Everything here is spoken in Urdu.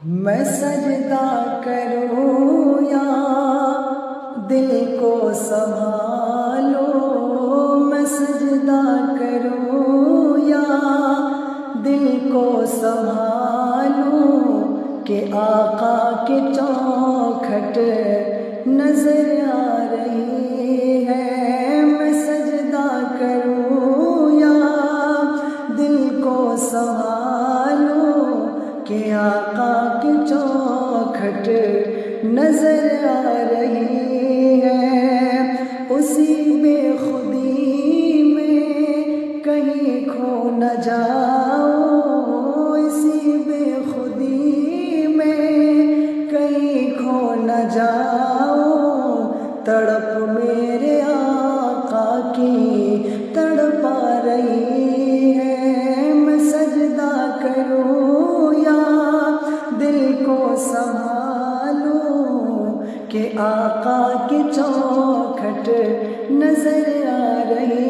میں سجدہ کروں یا دل کو سنبھالوں، میں سجدہ کروں یا دل کو سنبھالوں، کہ آقا کی چوکھٹ نظر آ رہی ہے۔ میں سجدہ کروں یا دل کو سنبھالوں، کہ آقا کی چوکھٹ نظر آ رہی ہے۔ اسی بے خودی میں کہیں کھو نہ جاؤں، اسی بے خودی میں کہیں کھو نہ جاؤں، تڑپ میرے آقا کی تڑپا رہی ہے۔ میں سجدہ کروں یا دل کو سنبھالوں، کہ آقا کی چوکھٹ نظر آ رہی